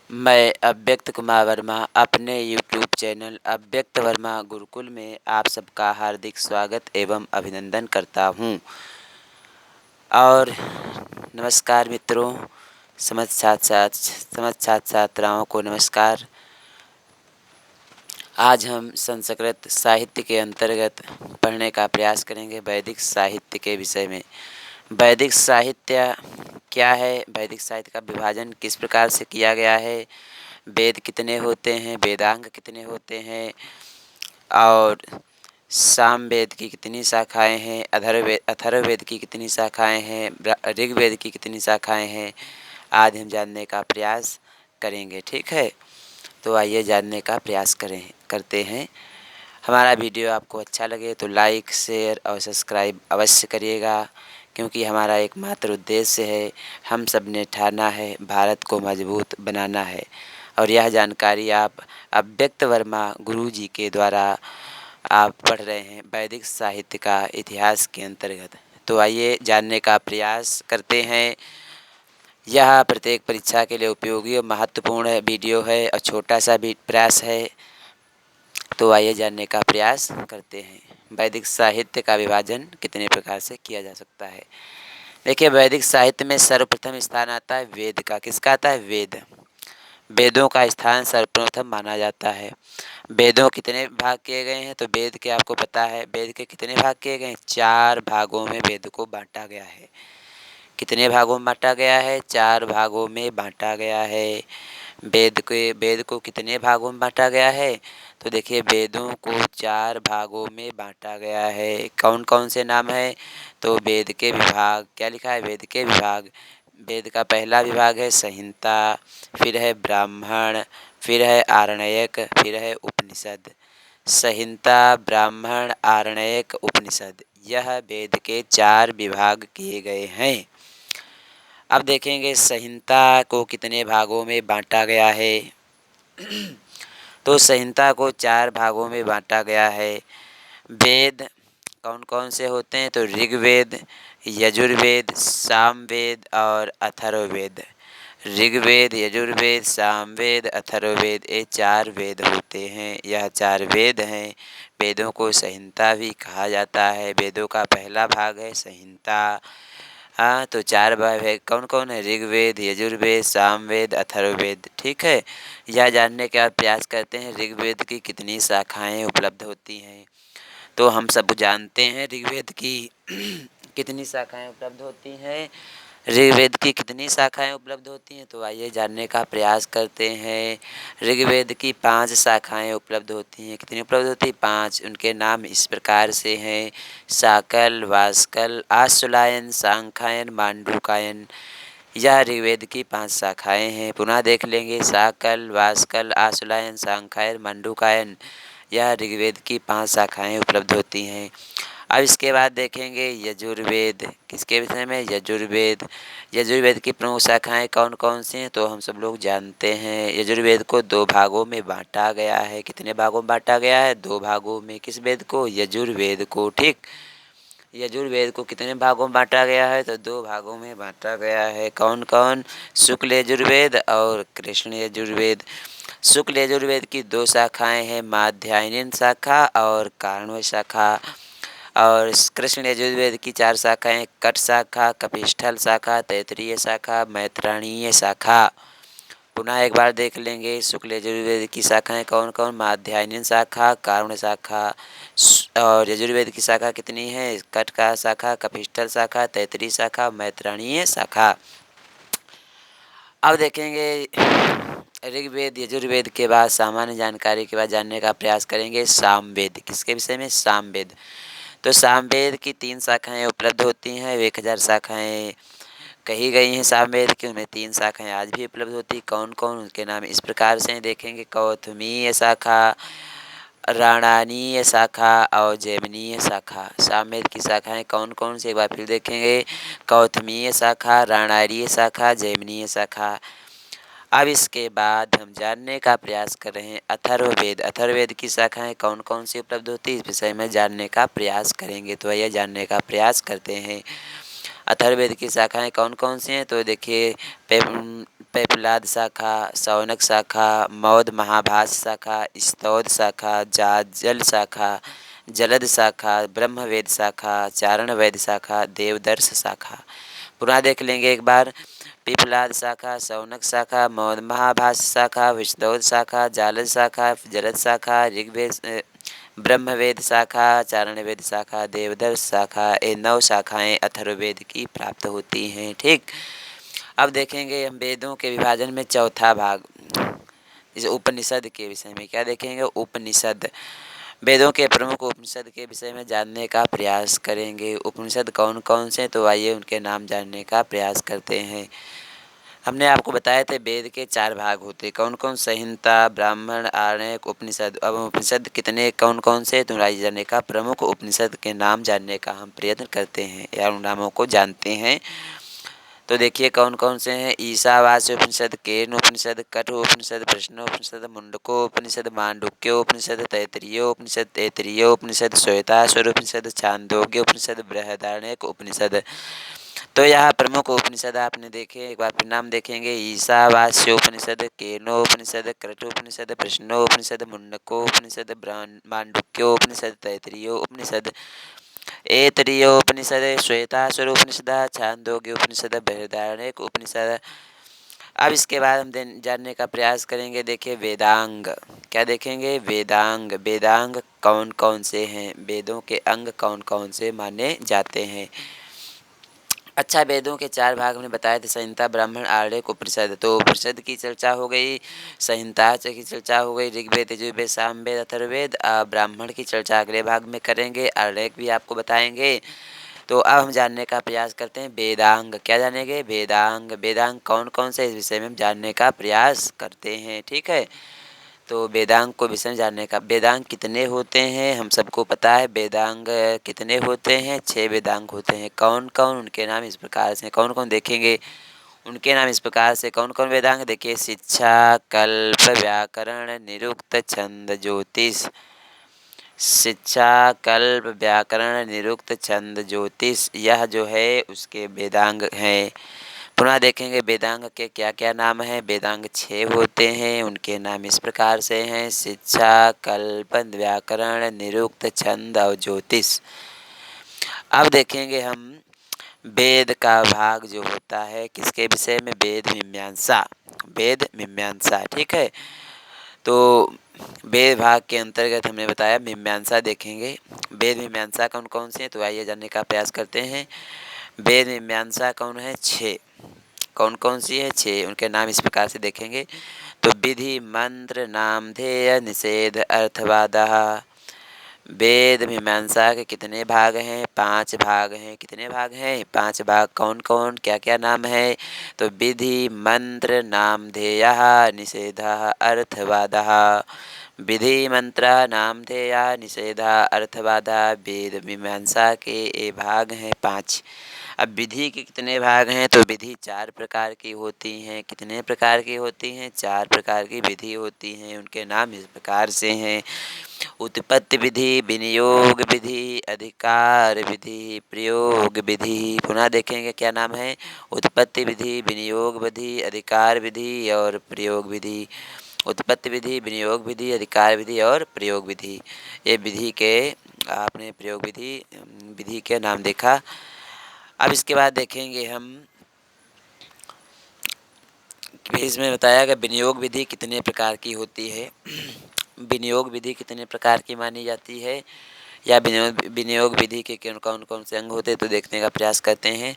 मैं अव्यक्त कुमार वर्मा अपने यूट्यूब चैनल अव्यक्त वर्मा गुरुकुल में आप सबका हार्दिक स्वागत एवं अभिनंदन करता हूँ। और नमस्कार मित्रों, समस्त छात्र छात्राओं को नमस्कार। आज हम संस्कृत साहित्य के अंतर्गत पढ़ने का प्रयास करेंगे वैदिक साहित्य के विषय में। वैदिक साहित्य क्या है, वैदिक साहित्य का विभाजन किस प्रकार से किया गया है, वेद कितने होते हैं, वेदांग कितने होते हैं, और सामवेद की कितनी शाखाएं हैं, अथर्ववेद की कितनी शाखाएं हैं, ऋग्वेद की कितनी शाखाएं हैं, आदि हम जानने का प्रयास करेंगे। ठीक है, तो आइए जानने का प्रयास करते हैं। हमारा वीडियो आपको अच्छा लगे तो लाइक, शेयर और सब्सक्राइब अवश्य करिएगा, क्योंकि हमारा एकमात्र उद्देश्य है, हम सब ने ठाना है भारत को मजबूत बनाना है। और यह जानकारी आप अव्यक्त वर्मा गुरुजी के द्वारा आप पढ़ रहे हैं वैदिक साहित्य का इतिहास के अंतर्गत। तो आइए जानने का प्रयास करते हैं। यह प्रत्येक परीक्षा के लिए उपयोगी और महत्वपूर्ण वीडियो है और छोटा सा भी प्रयास है। तो आइए जानने का प्रयास करते हैं, वैदिक साहित्य का विभाजन कितने प्रकार से किया जा सकता है। देखिए, वैदिक साहित्य में सर्वप्रथम स्थान आता है वेद का। किसका आता है? वेद। वेदों का स्थान सर्वप्रथम माना जाता है। वेदों कितने भाग किए गए हैं? तो वेद के आपको पता है, वेद के कितने भाग किए गए हैं? 4 भागों में वेद को बांटा गया है। कितने भागों में बांटा गया है? 4 भागों में बांटा गया है। वेद को कितने भागों में बांटा गया है? तो देखिए, वेदों को 4 भागों में बांटा गया है। कौन कौन से नाम है? तो वेद के विभाग। क्या लिखा है? वेद के विभाग। वेद का पहला विभाग है संहिता, फिर है ब्राह्मण, फिर है आरण्यक, फिर है उपनिषद। संहिता, ब्राह्मण, आरण्यक, उपनिषद, यह वेद के 4 विभाग किए गए हैं। अब देखेंगे संहिता को कितने भागों में बांटा गया है। तो संहिता को 4 भागों में बांटा गया है। वेद कौन कौन से होते हैं? तो ऋग्वेद, यजुर्वेद, सामवेद और अथर्ववेद। ऋग्वेद, यजुर्वेद, सामवेद, अथर्ववेद, ये 4 वेद होते हैं। यह 4 वेद हैं। वेदों को संहिता भी कहा जाता है। वेदों का पहला भाग है संहिता। हाँ, तो 4 भाग है। कौन कौन है? ऋग्वेद, यजुर्वेद, सामवेद, अथर्ववेद। ठीक है, यह जानने का प्रयास करते हैं ऋग्वेद की कितनी शाखाएं उपलब्ध होती हैं। तो हम सब जानते हैं ऋग्वेद की कितनी शाखाएं उपलब्ध होती हैं। ऋग्वेद की कितनी शाखाएं उपलब्ध होती हैं, तो आइए जानने का प्रयास करते हैं। ऋग्वेद की 5 शाखाएं उपलब्ध होती हैं। कितनी उपलब्ध होती हैं? 5। उनके नाम इस प्रकार से हैं: शाकल, वास्कल, आश्वलायन, सांख्यायन, मांडूकायन। यह ऋग्वेद की 5 शाखाएं हैं। पुनः देख लेंगे: शाकल, वास्कल, आश्वलायन, सांख्यायन, मांडूकायन। यह ऋग्वेद की 5 शाखाएं उपलब्ध होती हैं। अब इसके बाद देखेंगे यजुर्वेद। किसके विषय में? यजुर्वेद। यजुर्वेद की प्रमुख शाखाएं कौन कौन सी हैं? तो हम सब लोग जानते हैं, यजुर्वेद को 2 भागों में बांटा गया है। कितने भागों में बांटा गया है? 2 भागों में। किस वेद को? यजुर्वेद को। ठीक, यजुर्वेद को कितने भागों में बांटा गया है? तो 2 भागों में बांटा गया है। कौन कौन? शुक्ल यजुर्वेद और कृष्ण यजुर्वेद। शुक्ल यजुर्वेद की 2 शाखाएं हैं, माध्यायनीन शाखा और कारणव शाखा। और कृष्ण यजुर्वेद की 4 शाखाएं: कट शाखा, कपिष्ठल शाखा, तैतरीय शाखा, मैत्राणीय शाखा। पुनः एक बार देख लेंगे, शुक्ल यजुर्वेद की शाखाएं कौन कौन? माध्यायनीन शाखा, कारुण्य शाखा। और यजुर्वेद की शाखा कितनी है? कट का शाखा, कपिष्ठल शाखा, तैतरीय शाखा, मैत्राणीय शाखा। अब देखेंगे ऋग्वेद यजुर्वेद के बाद सामान्य जानकारी के बाद जानने का प्रयास करेंगे सामवेद। किसके विषय में? सामवेद। तो सामवेद की 3 शाखाएं उपलब्ध होती हैं। 1000 शाखाएं कही गई हैं सामवेद की, उनमें 3 शाखाएं आज भी उपलब्ध होती। कौन कौन? उनके नाम इस प्रकार से देखेंगे: कौथमीय शाखा, राणानीय शाखा और जैमिनीय शाखा। सामवेद की शाखाएं कौन कौन से? एक बार फिर देखेंगे: कौथमीय शाखा, राणारीय शाखा, जैमिनीय शाखा। अब इसके बाद हम जानने का प्रयास कर रहे हैं अथर्ववेद। अथर्ववेद की शाखाएं कौन कौन सी उपलब्ध होती है, इस विषय में जानने का प्रयास करेंगे। तो आइए जानने का प्रयास करते हैं अथर्ववेद की शाखाएं कौन कौन सी हैं। तो देखिए, पैपलाद शाखा, शौनक शाखा, मौद महाभास शाखा, स्तौद शाखा, जाजल शाखा, जलद शाखा, ब्रह्मवेद शाखा, चारण वैद शाखा, देवदर्श शाखा। पुनः देख लेंगे एक बार। पिपलाद शाखा, शौनक शाखा, मौद महाभास शाखा, विष्णुद शाखा, जालद शाखा, जलद शाखा, ऋग्वेद ब्रह्मवेद शाखा, चारण वेद शाखा, देवदर्श शाखा, ये 9 शाखाएं अथर्ववेद की प्राप्त होती हैं। ठीक। अब देखेंगे हम वेदों के विभाजन में चौथा भाग, इस उपनिषद के विषय में क्या देखेंगे। उपनिषद, वेदों के प्रमुख उपनिषद के विषय में जानने का प्रयास करेंगे। उपनिषद कौन कौन से, तो आइए उनके नाम जानने का प्रयास करते हैं। हमने आपको बताए थे वेद के 4 भाग होते, कौन कौन। संहिता, ब्राह्मण, आरण्यक, उपनिषद। अब उपनिषद कितने कौन कौन से, तो राइज जानने का, प्रमुख उपनिषद के नाम जानने का हम प्रयत्न करते हैं या उन नामों को जानते हैं। तो देखिए कौन कौन से हैं। ईशावास्य उपनिषद, केन उपनिषद, कठ उपनिषद, प्रश्नोपनिषद, मुंडकोपनिषद, मांडुक्योपनिषद, तैत्तिरीयोपनिषद, तैत्तिरीयोपनिषद, श्वेताश्वर उपनिषद, छांदोग्य उपनिषद, बृहदारण्यक उपनिषद। तो यहाँ प्रमुख उपनिषद आपने देखे, एक बार फिर नाम देखेंगे। ईशावास्योपनिषद, केनोपनिषद, क्रटोपनिषद, प्रश्नोपनिषद, मुंडकोपनिषद, मांडुक्योपनिषद, तैत्तिरीयोपनिषद, ऐतरेयोपनिषद, श्वेताश्वरोपनिषद, छांदोग्योपनिषद, बृहदारण्यक उपनिषद। अब इसके बाद हम जानने का प्रयास करेंगे। देखिए वेदांग, क्या देखेंगे। वेदांग, वेदांग कौन कौन से हैं, वेदों के अंग कौन कौन से माने जाते हैं। अच्छा, वेदों के 4 भाग हमने बताए थे, संहिता, ब्राह्मण, आरण्यक, उपनिषद। तो उपनिषद की चर्चा हो गई, संहिता की चर्चा हो गई, ऋग्वेद, यजुर्वेद, सामवेद, अथर्ववेद। ब्राह्मण की चर्चा अगले भाग में करेंगे, आरण्यक भी आपको बताएंगे। तो अब हम जानने का प्रयास करते हैं वेदांग। क्या जानेंगे। वेदांग, वेदांग कौन कौन से, इस विषय में हम जानने का प्रयास करते हैं। ठीक है। तो वेदांग को विषय जानने का, वेदांग कितने होते हैं हम सबको पता है। वेदांग कितने होते हैं, 6 वेदांग होते हैं। कौन कौन, उनके नाम इस प्रकार से, कौन कौन देखेंगे उनके नाम इस प्रकार से। कौन कौन वेदांग, देखिए। शिक्षा, कल्प, व्याकरण, निरुक्त, छंद, ज्योतिष। शिक्षा, कल्प, व्याकरण, निरुक्त, छंद, ज्योतिष, यह जो है उसके वेदांग हैं। पुनः देखेंगे वेदांग के क्या क्या नाम हैं। वेदांग 6 होते हैं, उनके नाम इस प्रकार से हैं। शिक्षा, कल्प, व्याकरण, निरुक्त, छंद और ज्योतिष। अब देखेंगे हम वेद का भाग जो होता है किसके विषय में, वेद मीमांसा। वेद मीमांसा, ठीक है। तो वेद भाग के अंतर्गत हमने बताया मीमांसा देखेंगे। वेद मीमांसा कौन कौन से हैं, तो आइए जानने का प्रयास करते हैं। वेद मीमांसा कौन है, 6। कौन कौन सी है, 6। उनके नाम इस प्रकार से देखेंगे। तो विधि, मंत्र, नामधेय, निषेध, अर्थवादः। वेद मीमांसा के कितने भाग हैं, 5 भाग हैं। कितने भाग हैं, 5 भाग। कौन कौन, क्या क्या नाम है, तो विधि, मंत्र, नामधेयः, निषेधः, अर्थवादः। विधि, मंत्र, नामधेयः, निषेधः, अर्थवादः, वेद मीमांसा के ये भाग हैं 5। अब विधि के कितने भाग हैं, तो विधि 4 प्रकार की होती हैं। कितने प्रकार की होती हैं, 4 प्रकार की विधि होती हैं। उनके नाम इस प्रकार से हैं। उत्पत्ति विधि, विनियोग विधि, अधिकार विधि, प्रयोग विधि। पुनः देखेंगे क्या नाम है। उत्पत्ति विधि, विनियोग विधि, अधिकार विधि और प्रयोग विधि। उत्पत्ति विधि, विनियोग विधि, अधिकार विधि और प्रयोग विधि, ये विधि के आपने प्रयोग विधि विधि के नाम देखा। अब इसके बाद देखेंगे हम, इसमें बताया गया विनियोग विधि कितने प्रकार की होती है। विनियोग विधि कितने प्रकार की मानी जाती है, या विनियोग विधि के कौन कौन से अंग होते हैं, तो देखने का प्रयास करते हैं।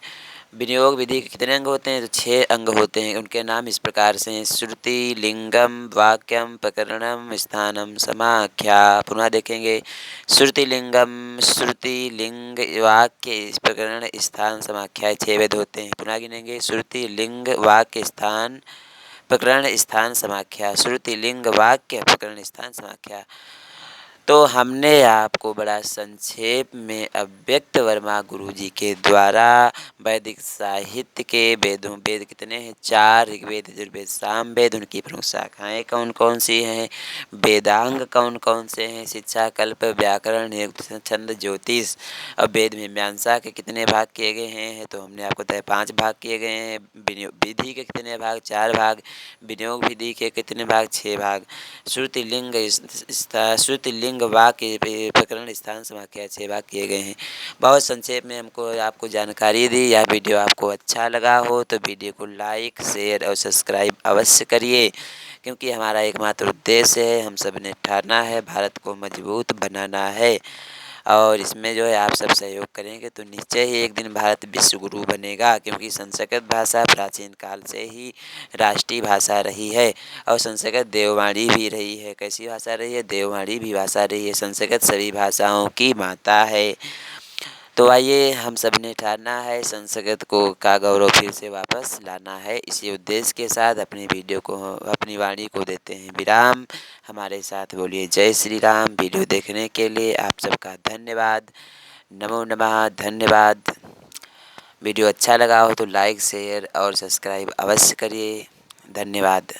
विनियोग विधि के कितने अंग होते हैं, तो 6 अंग होते हैं। उनके नाम इस प्रकार से हैं। श्रुति, लिंगम, वाक्यम, प्रकरणम, स्थानम, समाख्या। पुनः देखेंगे। श्रुति, लिंगम, श्रुति, लिंग, वाक्य, प्रकरण, स्थान, समाख्या, 6 वेद होते हैं। पुनः गिनेंगे। श्रुति, लिंग, वाक्य, स्थान, प्रकरण, स्थान, समाख्या। श्रुति, लिंग, वाक्य, प्रकरण, स्थान, समाख्या। तो हमने आपको बड़ा संक्षेप में अव्यक्त वर्मा गुरुजी के द्वारा वैदिक साहित्य के वेद कितने हैं? 4 ऋग्वेद, यजुर्वेद, सामवेद, उनकी प्रमुख शाखाएँ कौन-कौन सी हैं, वेदांग कौन-कौन से हैं, शिक्षा, कल्प, व्याकरण, निरुक्त, छंद, ज्योतिष और वेद में मीमांसा के कितने भाग किए गए हैं? तो हमने आपको बताया 5 भाग किए गए हैं। विधि के कितने भाग? 4 भाग। विनियोग विधि के कितने भाग? 6 भाग। श्रुतिलिंग वाक्य प्रकरण स्थान समाख्या 6 भाग किए गए हैं। बहुत संक्षेप में हमको आपको जानकारी दी। यह वीडियो आपको अच्छा लगा हो तो वीडियो को लाइक, शेयर और सब्सक्राइब अवश्य करिए, क्योंकि हमारा एकमात्र उद्देश्य है, हम सब ने ठाना है भारत को मजबूत बनाना है। और इसमें जो है आप सब सहयोग करेंगे तो निश्चय ही एक दिन भारत विश्व गुरु बनेगा, क्योंकि संस्कृत भाषा प्राचीन काल से ही राष्ट्रीय भाषा रही है और संस्कृत देववाणी भी रही है। कैसी भाषा रही है? देववाणी भी भाषा रही है। संस्कृत सभी भाषाओं की माता है। तो आइए हम सब ने ठाना है संस्कृत को का गौरव फिर से वापस लाना है। इसी उद्देश्य के साथ अपनी वाणी को देते हैं विराम। हमारे साथ बोलिए जय श्री राम। वीडियो देखने के लिए आप सबका धन्यवाद। नमो नमः। धन्यवाद। वीडियो अच्छा लगा हो तो लाइक, शेयर और सब्सक्राइब अवश्य करिए। धन्यवाद।